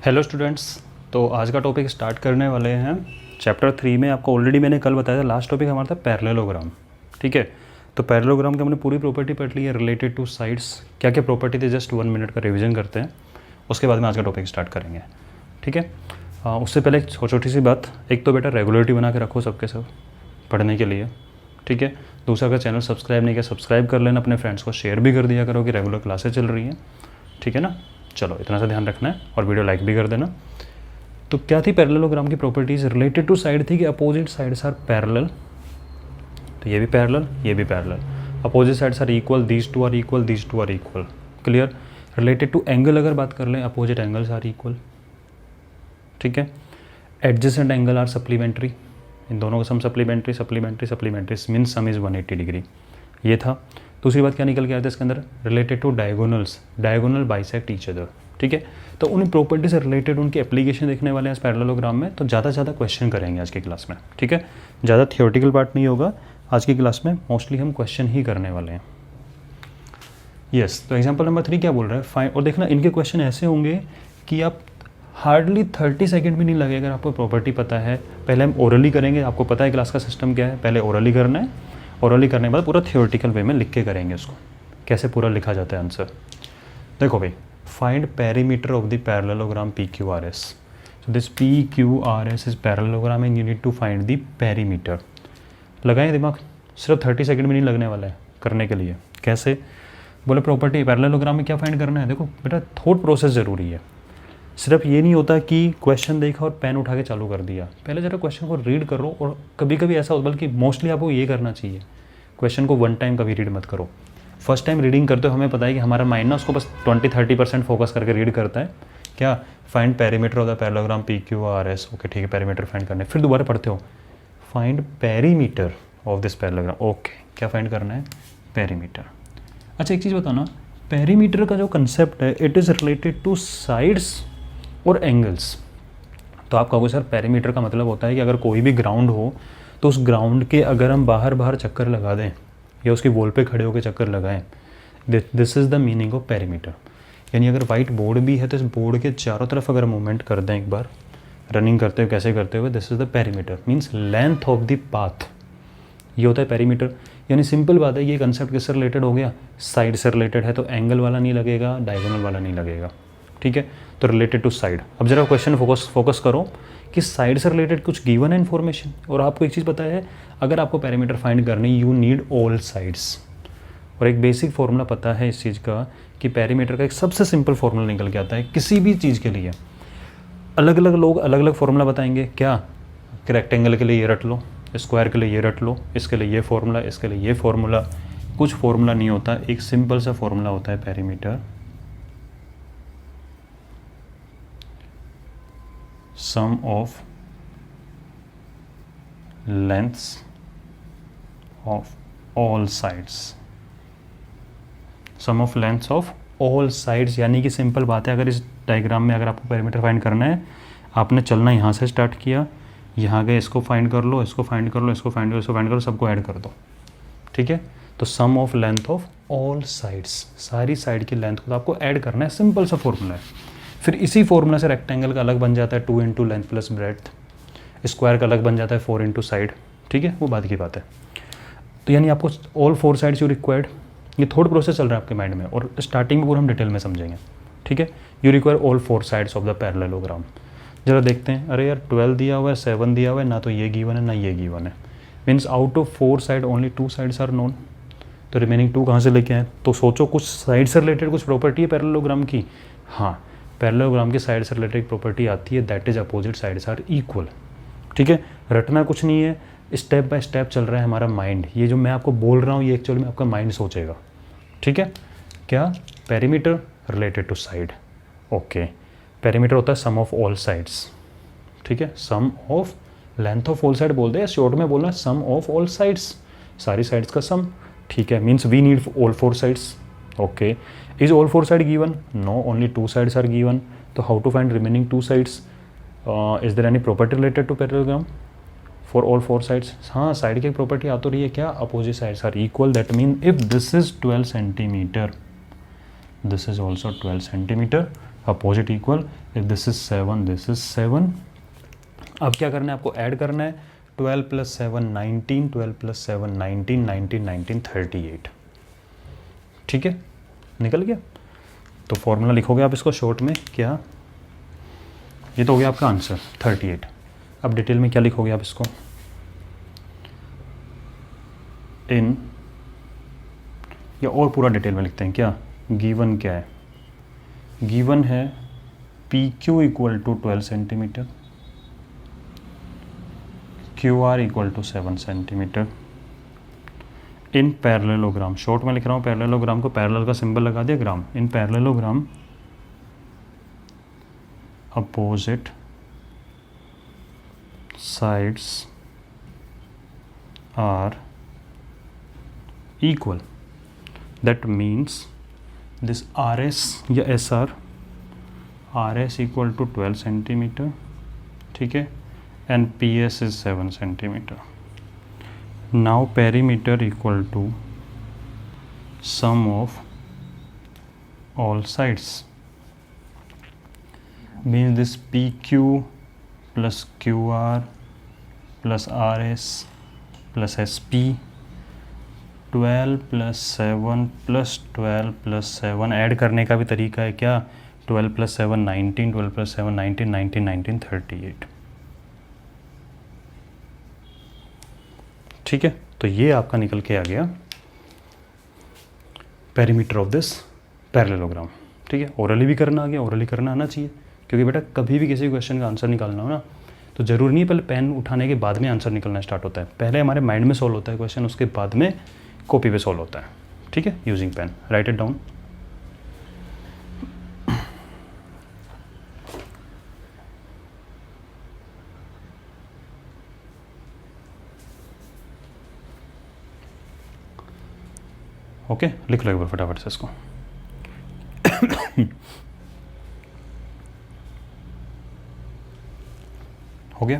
Hello students. तो आज का टॉपिक स्टार्ट करने वाले हैं चैप्टर 3 में। आपको ऑलरेडी मैंने कल बताया था, लास्ट टॉपिक हमारा था पैरेललोग्राम। ठीक है, तो पैरेललोग्राम की हमने पूरी प्रॉपर्टी पढ़ ली है रिलेटेड टू साइड्स। क्या क्या प्रॉपर्टी थी, जस्ट 1 मिनट का रिवीजन करते हैं, उसके बाद में आज का टॉपिक स्टार्ट करेंगे। ठीक है, उससे पहले एक छोटी सी बात, एक तो बेटा रेगुलरिटी बना के रखो सबके सब पढ़ने के लिए। ठीक है, दूसरा अगर चैनल सब्सक्राइब नहीं किया सब्सक्राइब कर लेना, अपने फ्रेंड्स को शेयर भी कर दिया करो कि रेगुलर क्लासेस चल रही हैं। ठीक है ना, चलो इतना सा ध्यान रखना है और वीडियो लाइक भी कर देना। तो क्या थी पैरेललोग्राम की प्रॉपर्टीज? रिलेटेड टू साइड थी कि अपोजिट साइड्स आर पैरेलल, तो ये भी पैरेलल ये भी parallel. Opposite sides are equal, these two are equal, these two are equal. Clear. Related to angle अगर बात कर लें, अपोजिट एंगल्स आर इक्वल। ठीक है, एडजेसेंट एंगल आर सप्लीमेंट्री, इन दोनों का sum supplementary supplementary supplementary mean sum is 180 degree. ये था। दूसरी बात क्या निकल के आया था इसके अंदर? Related two diagonals, diagonal bisect each other. ठीक है, तो उन प्रॉपर्टी से रिलेटेड उनकी एप्लीकेशन देखने वाले हैं इस पैरेललोग्राम में। तो ज़्यादा से ज़्यादा क्वेश्चन करेंगे आज की क्लास में। ठीक है, ज़्यादा थियोरेटिकल पार्ट नहीं होगा आज की क्लास में, मोस्टली हम क्वेश्चन ही करने वाले हैं। यस, तो एग्जाम्पल नंबर 3 क्या बोल रहा है? फाइंड, और देखना इनके क्वेश्चन ऐसे होंगे कि आप हार्डली 30 सेकंड भी नहीं लगेगा अगर आपको प्रॉपर्टी पता है। पहले हम ओरली करेंगे, आपको पता है क्लास का सिस्टम क्या है, पहले ओरली करना है, ओरली करने के बाद पूरा थियोरेटिकल वे में लिख के करेंगे उसको, कैसे पूरा लिखा जाता है आंसर। देखो भाई, find perimeter of the parallelogram PQRS। So this PQRS is parallelogram and you need to find the perimeter. लगाएं दिमाग, सिर्फ 30 सेकंड में नहीं लगने वाला है करने के लिए। कैसे? बोले प्रॉपर्टी पैरेललोग्राम में क्या फाइंड करना है। देखो बेटा, थॉट प्रोसेस ज़रूरी है। सिर्फ ये नहीं होता कि क्वेश्चन देखा और पेन उठा के चालू कर दिया। पहले ज़रा क्वेश्चन को रीड करो, और कभी कभी ऐसा होता, बल्कि मोस्टली आपको ये करना चाहिए, क्वेश्चन को 1 टाइम कभी रीड मत करो। फर्स्ट टाइम रीडिंग करते हो हमें पता है कि हमारा माइंड ना उसको बस 20-30% फोकस करके रीड करता है। क्या? Find perimeter of the parallelogram PQRS। Okay ठीक है, पेरीमीटर फाइंड करना है। फिर दोबारा पढ़ते हो, find perimeter of this parallelogram. Okay, क्या फाइंड करना है? पेरीमीटर। अच्छा एक चीज़ बताओ ना, पेरीमीटर का जो कंसेप्ट है it is related two sides और एंगल्स। तो आप कहोगे सर पेरीमीटर का मतलब होता है कि अगर कोई भी ग्राउंड हो तो उस ग्राउंड के अगर हम बाहर बाहर चक्कर लगा दें या उसकी वॉल पे खड़े होकर चक्कर लगाएं, this is the meaning of perimeter. यानी अगर वाइट बोर्ड भी है तो इस बोर्ड के चारों तरफ अगर मूवमेंट कर दें एक बार रनिंग करते हुए, कैसे करते हुए, this is the perimeter means length of the path. ये होता है पेरीमीटर। यानी सिंपल बात है, ये कंसेप्ट किससे रिलेटेड हो गया? साइड से रिलेटेड है, तो एंगल वाला नहीं लगेगा, डायगोनल वाला नहीं लगेगा। ठीक है, तो रिलेटेड टू साइड। अब जरा क्वेश्चन फोकस करो कि साइड से रिलेटेड कुछ गिवन है इन्फॉर्मेशन। और आपको एक चीज़ पता है, अगर आपको पेरीमीटर फाइंड करनी, यू नीड ऑल साइड्स। और एक बेसिक फार्मूला पता है इस चीज़ का कि पेरीमीटर का एक सबसे सिंपल फार्मूला निकल के आता है किसी भी चीज़ के लिए। अलग अलग लोग अलग अलग फार्मूला बताएंगे। क्या? कि रेक्टेंगल के लिए ये रट लो, स्क्वायर के लिए ये रट लो, इसके लिए ये फार्मूला, इसके लिए ये फार्मूला। कुछ फार्मूला नहीं होता, एक सिंपल सा फार्मूला होता है perimeter, sum of lengths of all sides. Sum of lengths of all sides, यानी कि सिंपल बात है, अगर इस डायग्राम में अगर आपको पेरीमीटर फाइंड करना है, आपने चलना यहाँ से स्टार्ट किया, यहाँ गए, इसको फाइंड कर लो, इसको फाइंड कर लो, इसको फाइंड करो, इसको फाइंड करो, सबको ऐड कर दो। ठीक है, तो sum of length of all sides, सारी साइड की लेंथ को तो आपको ऐड करना है, सिंपल सा फॉर्मूला है। फिर इसी फॉर्मूला से रेक्टेंगल का अलग बन जाता है 2 into length plus breadth, square का अलग बन जाता है 4 इंटू साइड। ठीक है, वो बात की बात है। तो यानी आपको ऑल 4 साइड्स यू रिक्वायर्ड, ये थोड़ा प्रोसेस चल रहा है आपके माइंड में, और स्टार्टिंग में पूरा हम डिटेल में समझेंगे। ठीक है, you require all 4 sides of the parallelogram. जरा देखते हैं, अरे यार 12 दिया हुआ है, 7 दिया हुआ है, ना तो ये गिवन है ना ये गिवन है। Means out of 4 side only 2 sides are known, तो रिमेनिंग 2 कहाँ से लेके आए? तो सोचो कुछ साइड से रिलेटेड कुछ प्रॉपर्टी है पैरेललोग्राम की। हाँ, पैरेललोग्राम की साइड से रिलेटेड प्रॉपर्टी आती है, that is opposite sides are equal. ठीक है, रटना कुछ नहीं है, स्टेप बाय स्टेप चल रहा है हमारा माइंड। ये जो मैं आपको बोल रहा हूँ ये एक्चुअली में आपका माइंड सोचेगा। ठीक है, क्या? Perimeter related to side. Okay, perimeter होता है सम ऑफ ऑल साइड्स। ठीक है, sum of length of all side बोलते हैं, शॉर्ट में बोलना सम ऑफ ऑल साइड्स, सारी साइड्स का सम। ठीक है, means we need all 4 sides. Okay, is all 4 side given? No, only 2 sides are given. तो how to find remaining 2 sides? Is there any property related to parallelogram for all 4 sides? हाँ, side की property आ तो रही है, क्या? Opposite sides are equal, that mean if this is 12 centimetre, this is also 12 centimetre, opposite equal, if this is 7 this is 7। अब क्या करना है आपको, ऐड करना है 12 + 7 19, 12 + 7 19, 19 19 38। ठीक है, निकल गया। तो फॉर्मूला लिखोगे आप इसको शॉर्ट में क्या, ये तो हो गया आपका आंसर 38। अब डिटेल में क्या लिखोगे आप इसको, इन, या और पूरा डिटेल में लिखते हैं क्या, गिवन क्या है, गिवन है P Q equal to 12 centimetre, Q R equal to 7 centimetre in parallelogram. Short में लिख रहा हूँ पैरेललोग्राम को, पैरेलल का सिंबल लगा दिया, gram. In parallelogram opposite sides are equal, that means this R S या S R S equal to 12 centimetre, ठीक है, and P S is 7 centimetre. Now perimeter equal to sum of all sides, means this PQ plus QR plus RS plus SP, 12 + 7 plus 12 + 7 add करने का भी तरीका है क्या, 12 + 7 19, 12 + 7 19, 19 19 38। ठीक है, तो ये आपका निकल के आ गया पेरीमीटर ऑफ दिस पैरेललोग्राम। ठीक है, ओरली भी करना आ गया, ओरली करना आना चाहिए, क्योंकि बेटा कभी भी किसी क्वेश्चन का आंसर निकालना हो ना, तो ज़रूरी नहीं पहले पेन उठाने के बाद में आंसर निकलना स्टार्ट होता है, पहले हमारे माइंड में सॉल्व होता है क्वेश्चन, उसके बाद में कॉपी पे सॉल्व होता है। ठीक है, using pen, write it down. Okay, लिख लो एक बार फटाफट से इसको। हो गया,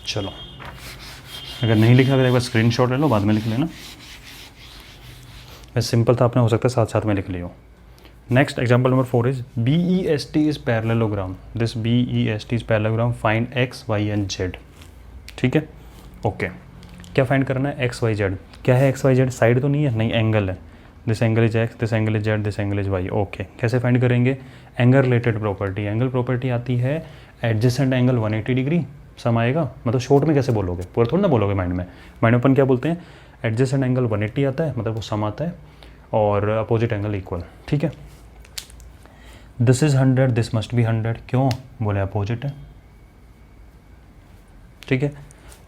चलो अगर नहीं लिखा अगर एक बार स्क्रीनशॉट ले लो, बाद में लिख लेना। वैसे सिंपल था, आपने हो सकता है साथ साथ में लिख लियो। Next example number 4 is BEST is parallelogram, this BEST is parallelogram, find x, y and z। ठीक है, ओके, क्या फाइंड करना है, x, y, z। क्या है x, y, z, साइड तो नहीं है, नहीं, एंगल है, this angle is x, this angle is z, this angle is y। Okay, कैसे फाइंड करेंगे, angle related property. Angle property आती है एडजेसेंट एंगल 180 डिग्री, सम आएगा, मतलब शॉर्ट में कैसे बोलोगे, पूरा थोड़ा ना बोलोगे माइंड में अपन क्या बोलते हैं, एडजेसेंट एंगल 180 आता है, मतलब वो सम आता है, और अपोजिट एंगल इक्वल। ठीक है, this is 100, this must B 100, क्यों, बोले अपोजिट है। ठीक है,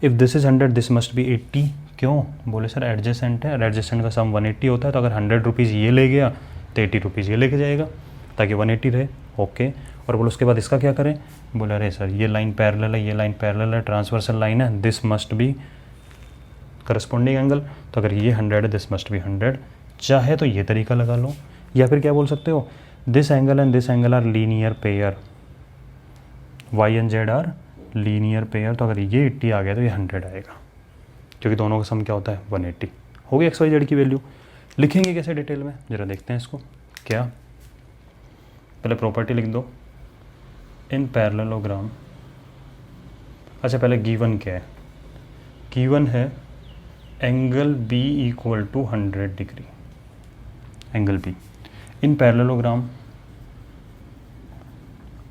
if this is 100 this must B 80, क्यों, बोले सर एडजेसेंट है, और एडजेसेंट का सम 180 होता है, तो अगर 100 रुपीज़ ये ले गया तो 80 रुपीज़ ये लेके जाएगा, ताकि 180 रहे। ओके, और बोलो उसके बाद इसका क्या करें, बोला अरे सर ये लाइन पैरेलल है, ये लाइन पैरेलल है, ट्रांसवर्सल लाइन है, this must B corresponding angle, तो अगर ये 100 है दिस मस्ट बी 100। चाहे तो ये तरीका लगा लो, या फिर क्या बोल सकते हो, this angle and this angle are linear pair, Y and Z are linear pair, तो अगर ये 80 आ गया तो ये 100 आएगा, क्योंकि दोनों का सम क्या होता है 180। हो गया एक्स वाई जेड की वैल्यू। लिखेंगे कैसे डिटेल में, ज़रा देखते हैं इसको। क्या, पहले प्रॉपर्टी लिख दो, इन पैरेललोग्राम। अच्छा पहले गिवन क्या है, गिवन है angle B equal to 100 degree, angle B in parallelogram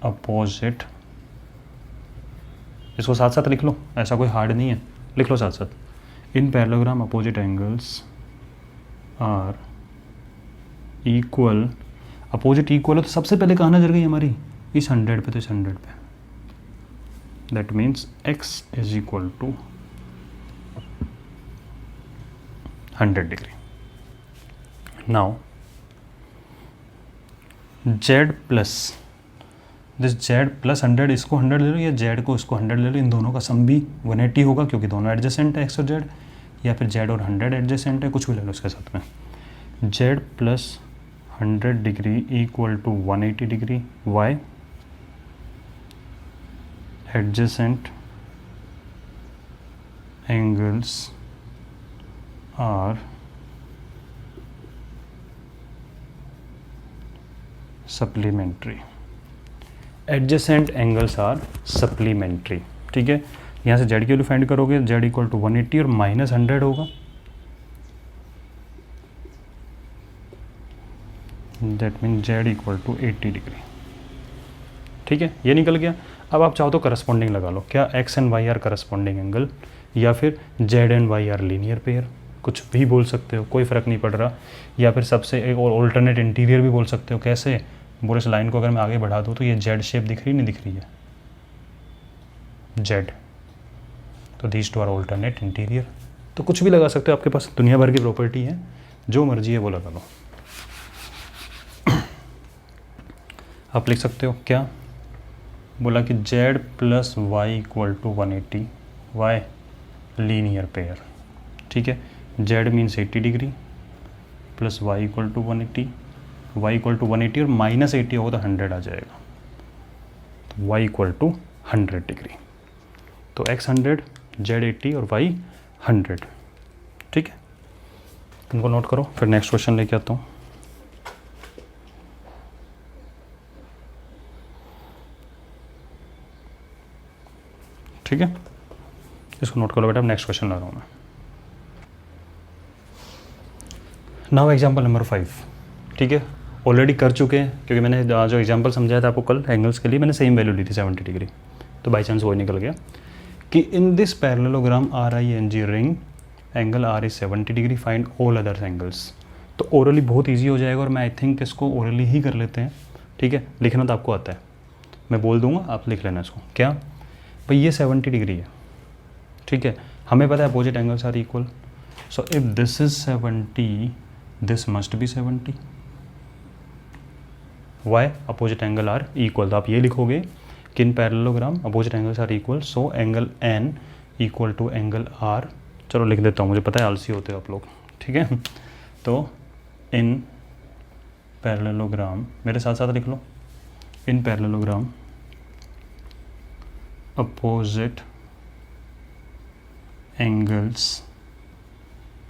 opposite, इसको साथ साथ लिख लो, ऐसा कोई हार्ड नहीं है, लिख लो साथ साथ। In parallelogram opposite angles are equal, opposite equal है तो सबसे पहले कहाँ नजर गई हमारी, इस 100 पे, तो इस 100 पे, that means x is equal to 100 degree. Now z plus this z plus 100, इसको 100 ले लो, या z को इसको 100 ले लो, इन दोनों का सम भी 180 होगा, क्योंकि दोनों एडजेसेंट है x और z, या फिर z और 100 एडजेसेंट है, कुछ भी ले लो इसके साथ में। z plus 100 degree equal to 180 degree, y adjacent angles are supplementary, adjacent angles are supplementary. ठीक है, यहाँ से जेड की वैल्यू फाइंड करोगे, जेड इक्वल टू 180 और माइनस 100 होगा, that mean Z equal to 80 degree. ठीक है, ये निकल गया। अब आप चाहो तो करस्पॉन्डिंग लगा लो, क्या X and Y are corresponding angle, या फिर Z and Y are linear pair, कुछ भी बोल सकते हो, कोई फ़र्क नहीं पड़ रहा। या फिर सबसे एक और ऑल्टरनेट इंटीरियर भी बोल सकते हो। कैसे बोले, इस लाइन को अगर मैं आगे बढ़ा दूँ तो ये जेड शेप दिख रही नहीं दिख रही है, जेड, तो these two are alternate interior. तो कुछ भी लगा सकते हो, आपके पास दुनिया भर की प्रॉपर्टी है, जो मर्जी है वो लगा लो। आप लिख सकते हो क्या, बोला कि Z plus Y equal to 180, why linear pair. ठीक है, Z means 80 degree plus Y equal to 180, Y equal to 180 और माइनस 80 होगा तो 100 आ जाएगा, तो वाई इक्वल टू 100 डिग्री। तो एक्स 100, जेड 80 और वाई 100। ठीक है, इनको नोट करो, फिर नेक्स्ट क्वेश्चन लेके आता हूँ। ठीक है, इसको नोट करो बेटा, नेक्स्ट क्वेश्चन ला रहा हूँ मैं। Now example number 5। ठीक है, ऑलरेडी कर चुके हैं, क्योंकि मैंने जो एग्जाम्पल समझाया था आपको कल एंगल्स के लिए, मैंने सेम वैल्यू ली थी 70 डिग्री, तो बाई चांस वही निकल गया कि in this parallelogram R I N G ring angle R is 70 degree, find all others angles. तो ओरली बहुत ईजी हो जाएगा, और मैं आई थिंक इसको ओरली ही कर लेते हैं। ठीक है, लिखना तो आपको आता है, मैं बोल दूंगा, आप लिख लेना इसको। क्या भाई, ये 70 डिग्री है। ठीक है, हमें पता है opposite angles are equal, so if this is 70 this must be 70, why opposite angle are equal. तो आप ये लिखोगे कि in parallelogram opposite angles are equal, so angle N equal to angle R. चलो लिख देता हूँ, मुझे पता है आलसी होते हो आप लोग। ठीक है, तो इन पैरेललोग्राम, मेरे साथ साथ लिख लो, in parallelogram opposite angles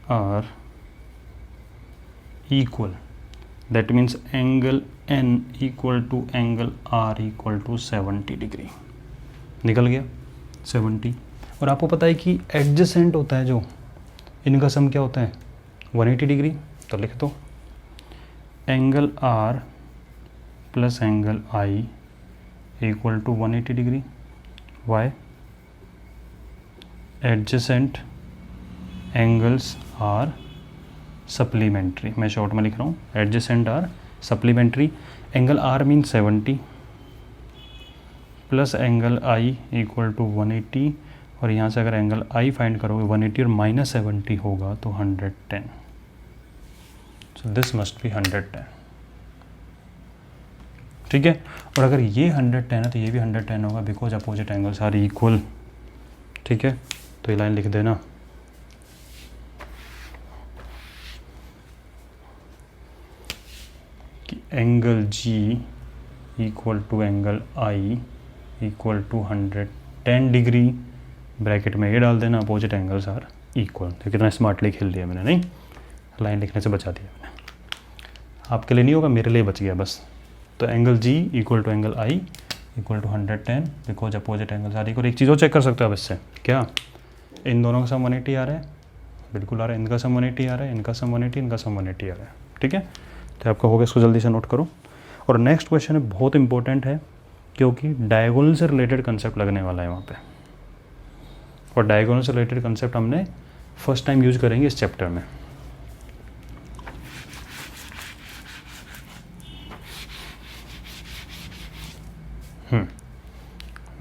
are equal, that means angle n equal to angle r equal to 70 degree. निकल गया 70। और आपको पता है कि एडजेसेंट होता है जो, इनका सम क्या होता है 180 डिग्री। तो लिख दो angle r plus angle i equal to 180 degree. Why adjacent angles are supplementary, मैं शॉर्ट में लिख रहा हूँ, adjacent are supplementary. Angle R mean 70 plus angle I equal to 180, और यहाँ से अगर एंगल आई फाइंड करोगे 180 और माइनस 70 होगा तो 110, सो दिस मस्ट बी 110। ठीक है, और अगर ये 110 है तो ये भी 110 होगा, because opposite angles are equal. ठीक है, तो ये लाइन लिख देना, कि angle G equal to angle I equal to 110 degree, bracket में ये डाल देना, अपोजिट एंगल्स आर इक्वल। तो कितना स्मार्टली खेल दिया मैंने, नहीं लाइन लिखने से बचा दिया मैंने, आपके लिए नहीं होगा, मेरे लिए बच गया बस। तो angle G equal to angle I equal to 110, because opposite angles are equal. एक चीज़ और चेक कर सकते हो आप इससे, क्या इन दोनों का सम 180 आ रहा है, बिल्कुल आ रहा है, इनका सम 180 आ रहा है, इनका सम 180, इनका सम 180 आ रहा है। ठीक है, तो आपका हो गया, इसको जल्दी से नोट करो। और नेक्स्ट क्वेश्चन है, बहुत इंपॉर्टेंट है, क्योंकि डायगोनल से रिलेटेड कंसेप्ट लगने वाला है वहाँ पे, और डायगोनल से रिलेटेड कंसेप्ट हमने फर्स्ट टाइम यूज करेंगे इस चैप्टर में।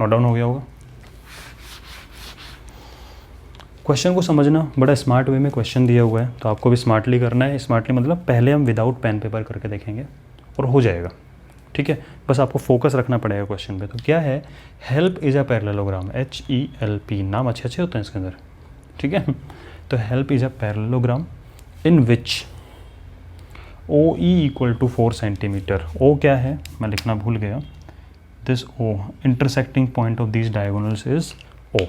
नोट डाउन हो गया होगा। क्वेश्चन को समझना, बड़ा स्मार्ट वे में क्वेश्चन दिया हुआ है, तो आपको भी स्मार्टली करना है। स्मार्टली मतलब पहले हम विदाउट पेन पेपर करके देखेंगे और हो जाएगा। ठीक है, बस आपको फोकस रखना पड़ेगा क्वेश्चन पे। तो क्या है, help is a parallelogram, HELP, नाम अच्छे अच्छे होते हैं इसके अंदर। ठीक है, तो HELP is a parallelogram in which OE equal to 4 centimetre. O क्या है, मैं लिखना भूल गया, this O, intersecting point of this diagonals is O।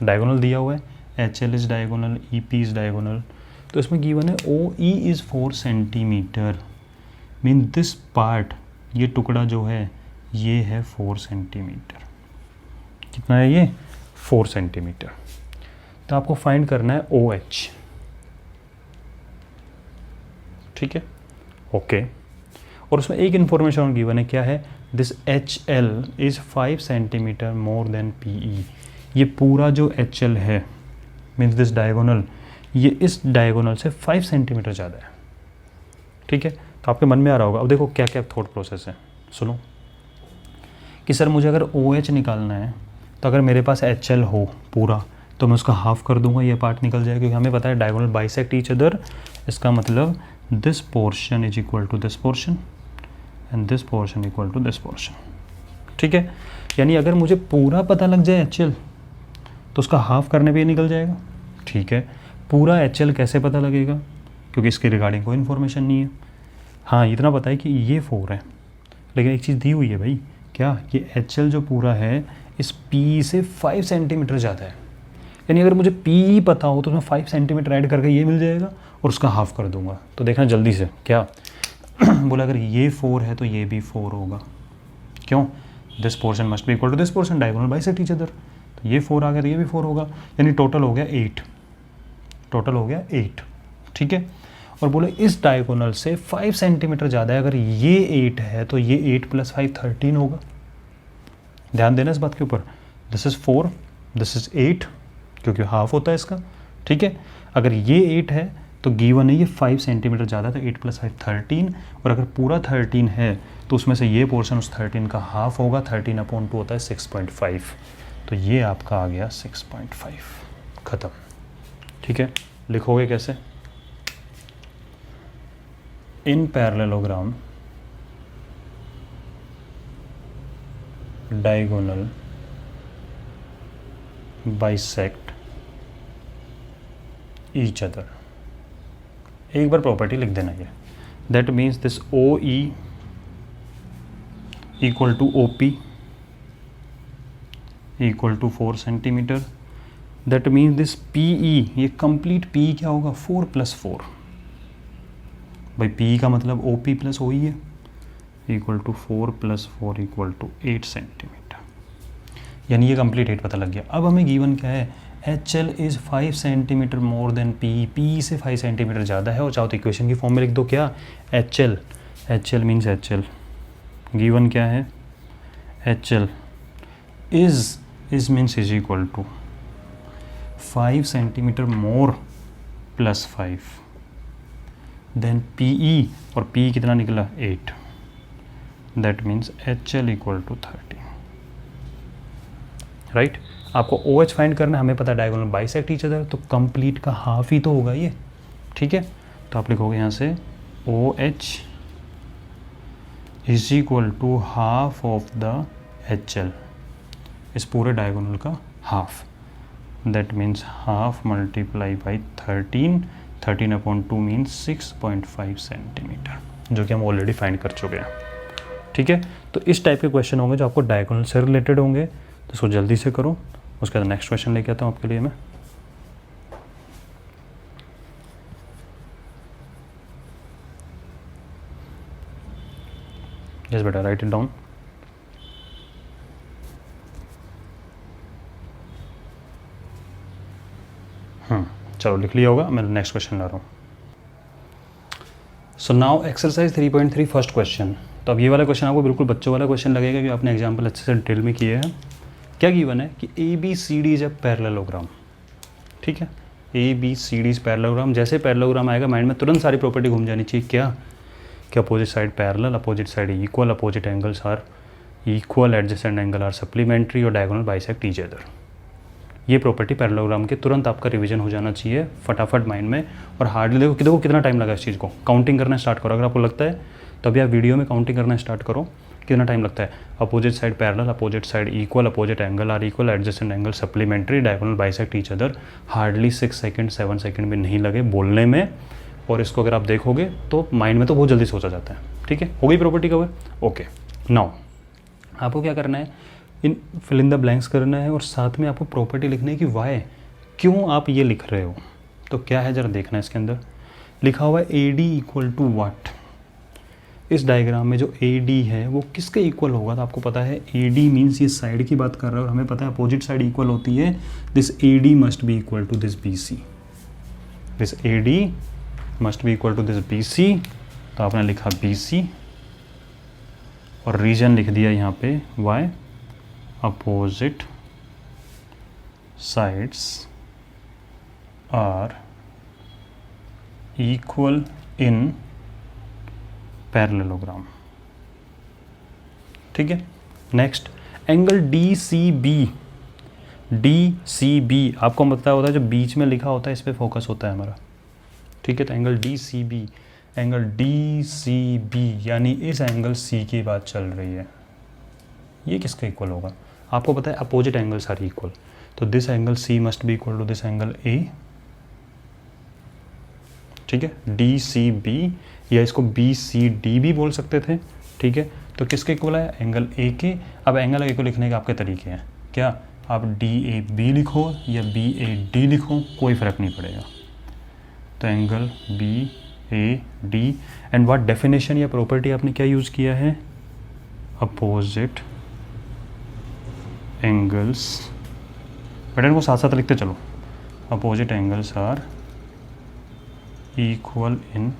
Diagonal दिया हुआ है, HL is diagonal, EP is diagonal. तो इसमें गिवन है OE is 4 centimetre, mean this part, ये टुकड़ा जो है ये है 4 सेंटीमीटर। कितना है ये? 4 सेंटीमीटर। तो आपको फाइंड करना है OH, ठीक है, ओके। और उसमें एक इन्फॉर्मेशन गिवन है, क्या है? This HL is 5 centimetre more than PE। ये पूरा जो HL है मीन्स दिस डायगोनल, ये इस डायगोनल से 5 सेंटीमीटर ज़्यादा है, ठीक है। तो आपके मन में आ रहा होगा, अब देखो क्या क्या थॉट प्रोसेस है, सुनो। कि सर मुझे अगर OH निकालना है तो अगर मेरे पास HL हो पूरा तो मैं उसका हाफ कर दूंगा, ये पार्ट निकल जाएगा, क्योंकि हमें पता है डायगोनल बाइसेक्ट ईच अदर। इसका मतलब this portion is equal to this portion and this portion equal to this portion, ठीक है। यानी अगर मुझे पूरा पता लग जाए HL तो उसका हाफ करने पे निकल जाएगा, ठीक है। पूरा HL कैसे पता लगेगा? क्योंकि इसके रिगार्डिंग कोई इन्फॉर्मेशन नहीं है। हाँ, इतना पता है कि ये 4 है, लेकिन एक चीज़ दी हुई है भाई, क्या? ये HL जो पूरा है इस PE से 5 सेंटीमीटर ज़्यादा है। यानी अगर मुझे PE पता हो तो उसमें 5 सेंटीमीटर ऐड करके ये मिल जाएगा और उसका हाफ कर दूंगा। तो देखना जल्दी से, क्या बोला? अगर ये 4 है तो ये भी 4 होगा। क्यों? This portion must be equal to this portion, diagonal bisect each other. तो ये 4 आ गया तो ये भी 4 होगा, यानी टोटल हो गया 8। टोटल हो गया 8, ठीक है। और बोले इस डायगोनल से 5 सेंटीमीटर ज़्यादा है, अगर ये 8 है तो ये 8 + 5 13 होगा। ध्यान देना इस बात के ऊपर। दिस इज़ 4, दिस इज़ 8, क्योंकि हाफ होता है इसका, ठीक है। अगर ये 8 है तो गिवन है ये 5 सेंटीमीटर ज़्यादा, तो 8 + 5 13, और अगर पूरा 13 है तो उसमें से ये पोर्शन उस 13 का हाफ होगा। 13/2 होता है 6.5, तो ये आपका आ गया 6.5। ख़त्म, ठीक है। लिखोगे कैसे? In parallelogram diagonal bisect each other. एक बार प्रॉपर्टी लिख देना ये, that means this OE equal to OP equal to 4 centimetre. That means this PE, ये कंप्लीट PE क्या होगा? 4 + 4। भाई PE का मतलब OP + OE है, equal to 4 + 4 equal to 8 centimetre. यानी ये कंप्लीट 8 पता लग गया। अब हमें गिवन क्या है? HL is 5 centimetre more than PE, PE से 5 सेंटीमीटर ज़्यादा है। और चाहो तो इक्वेशन की फॉर्म में लिख दो, क्या? HL मीन्स HL गिवन क्या है? HL is means is equal to 5 centimetre more + 5 then PE, और PE कितना निकला? 8। That means HL equal to 13, right. आपको OH फाइंड करना है, हमें पता है डायगोनल बाइसेक्ट ईच अदर, तो कंप्लीट का हाफ ही तो होगा ये, ठीक है। तो आप लिखोगे यहाँ से OH is equal to half of the HL, इस पूरे डायगोनल का half. That means half multiply by 13, 13/2 means 6.5 centimetre, जो कि हम ऑलरेडी फाइंड कर चुके हैं, ठीक है। तो इस टाइप के क्वेश्चन होंगे जो आपको डायगोनल से रिलेटेड होंगे, तो इसको जल्दी से करो। उसके बाद नेक्स्ट क्वेश्चन लेके आता हूँ आपके लिए मैं। यस बेटा, राइट इट डाउन। चलो लिख लिया होगा, मैं नेक्स्ट क्वेश्चन ला रहा हूँ। So now exercise 3.3 first question. तो अब ये वाला क्वेश्चन आपको बिल्कुल बच्चों वाला क्वेश्चन लगेगा, कि आपने एग्जाम्पल अच्छे से डिटेल में किए हैं। क्या गिवन है कि ABCD इज अ पैरेललोग्राम, ठीक है। ABCD is parallelogram. जैसे पैरेललोग्राम आएगा माइंड में तुरंत सारी प्रॉपर्टी घूम जानी चाहिए, क्या? कि opposite side parallel, opposite side equal, opposite angles are equal, adjacent angle are supplementary, और डायगोनल बाइसेक्ट ईच अदर। ये प्रॉपर्टी पैरेललोग्राम के तुरंत आपका रिवीजन हो जाना चाहिए फटाफट माइंड में। और हार्डली देखो कितना टाइम लगा इस चीज़ को। काउंटिंग करना स्टार्ट करो, अगर आपको लगता है तो अभी आप वीडियो में काउंटिंग करना स्टार्ट करो, कितना टाइम लगता है। Opposite side parallel, opposite side equal, opposite angle are equal, adjacent angle supplementary, diagonal bisect each other. Hardly 6 second 7 second भी नहीं लगे बोलने में, और इसको अगर आप देखोगे तो माइंड में तो बहुत जल्दी सोचा जाता है, ठीक है। हो गई प्रॉपर्टी कवर, ओके। नाउ आपको क्या करना है? इन फिल इन द ब्लैंक्स करना है, और साथ में आपको प्रॉपर्टी लिखनी है कि वाई क्यों आप ये लिख रहे हो? तो क्या है ज़रा देखना, इसके अंदर लिखा हुआ है ए डी इक्वल टू वाट। इस डायग्राम में जो ए डी है वो किसके इक्वल होगा? तो आपको पता है ए डी मीन्स ये साइड की बात कर रहा है और हमें पता है अपोजिट साइड इक्वल होती है। This A D must be equal to this B C. This A D must be equal to this B C. तो आपने लिखा बी सी और रीजन लिख दिया यहाँ पे why, opposite sides are equal in parallelogram. ठीक है, next angle D C B. D C B आपको पता होता है जो बीच में लिखा होता है इस पे फोकस होता है हमारा। ठीक है, तो angle D C B, angle D C B यानी इस एंगल सी की बात चल रही है। ये किसका इक्वल होगा? आपको पता है अपोजिट एंगल्स आर इक्वल, तो this angle C must be equal to this angle A. ठीक है, डी सी बी या इसको बी सी डी भी बोल सकते थे। ठीक है, तो किसके इक्वल है? एंगल ए के। अब एंगल ए को लिखने के आपके तरीके हैं क्या? आप डी ए बी लिखो या बी ए डी लिखो, कोई फ़र्क नहीं पड़ेगा। तो angle B A D and what definition या प्रॉपर्टी आपने क्या यूज़ किया है? Opposite angles. बेटा इनको साथ साथ लिखते चलो। Opposite angles are equal in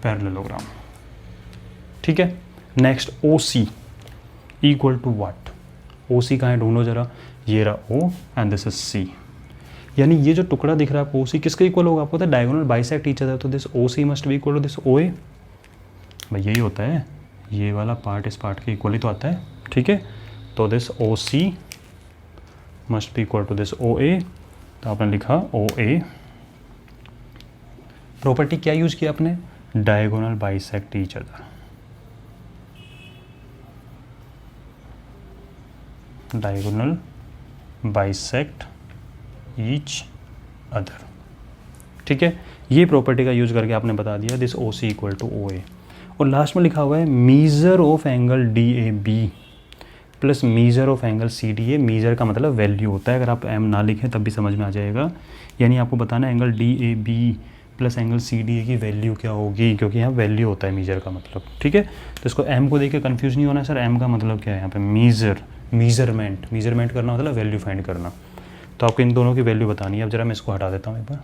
parallelogram. ठीक है, next O C equal to what? O C कहाँ है ढूंढो जरा। ये रहा O and this is C. यानी ये जो टुकड़ा दिख रहा है आपको ओ सी किसके इक्वल होगा? आपको पता है डायगोनल बाइसेक्ट ईच अदर, तो this O C must be equal to this O A. भाई यही होता है, ये वाला पार्ट इस पार्ट के इक्वल ही तो आता है। ठीक है, तो this O C must be equal to this O A. तो आपने लिखा ओ ए। प्रॉपर्टी क्या यूज किया आपने? Diagonal bisect each other. Diagonal bisect each other. ठीक है, ये प्रॉपर्टी का यूज करके आपने बता दिया this O C equal to O A. और लास्ट में लिखा हुआ है measure of angle D A B plus measure of angle C D A. Measure का मतलब वैल्यू होता है, अगर आप एम ना लिखें तब भी समझ में आ जाएगा। यानी आपको बताना angle D A B plus angle C D A की वैल्यू क्या होगी, क्योंकि यहाँ वैल्यू होता है मीजर का मतलब। ठीक है, तो इसको एम को देख के कन्फ्यूज नहीं होना है सर। एम का मतलब क्या है यहाँ पे? Measure, measurement. मीजरमेंट करना मतलब वैल्यू फाइंड करना। तो आपको इन दोनों की वैल्यू बतानी है। अब जरा मैं इसको हटा देता हूँ एक बार।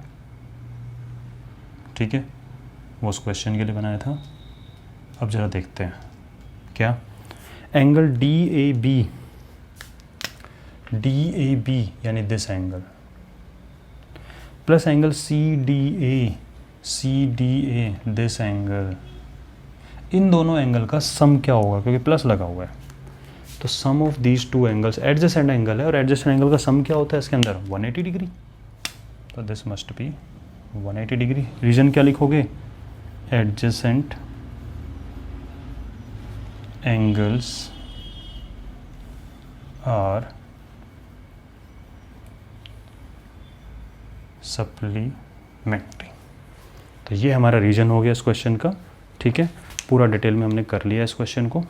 ठीक है, वो उस क्वेश्चन के लिए बनाया था। अब जरा देखते हैं क्या एंगल डी ए बी यानी this angle plus angle C D A this angle, इन दोनों एंगल का सम क्या होगा? क्योंकि प्लस लगा हुआ है, तो sum of these two angles, adjacent angle है और एडजेसेंट एंगल का सम क्या होता है इसके अंदर? 180 डिग्री। तो this must be 180 degree. Reason क्या लिखोगे? Adjacent angles are supplementary. तो ये हमारा रीजन हो गया इस क्वेश्चन का। ठीक है, पूरा डिटेल में हमने कर लिया इस क्वेश्चन को।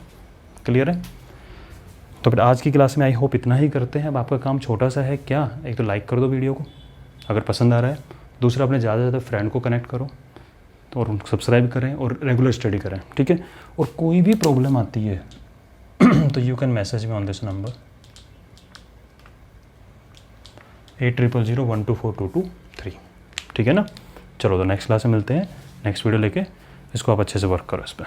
क्लियर है? तो फिर आज की क्लास में आई होप इतना ही करते हैं। अब आपका काम छोटा सा है क्या, एक तो लाइक कर दो वीडियो को अगर पसंद आ रहा है। दूसरा, अपने ज़्यादा से ज़्यादा फ्रेंड को कनेक्ट करो तो और सब्सक्राइब करें और रेगुलर स्टडी करें। ठीक है, और कोई भी प्रॉब्लम आती है तो you can message me on this number 8000124223। ठीक है ना? चलो तो नेक्स्ट क्लास में मिलते हैं, नेक्स्ट वीडियो लेके। इसको आप अच्छे से वर्क करो इस पर।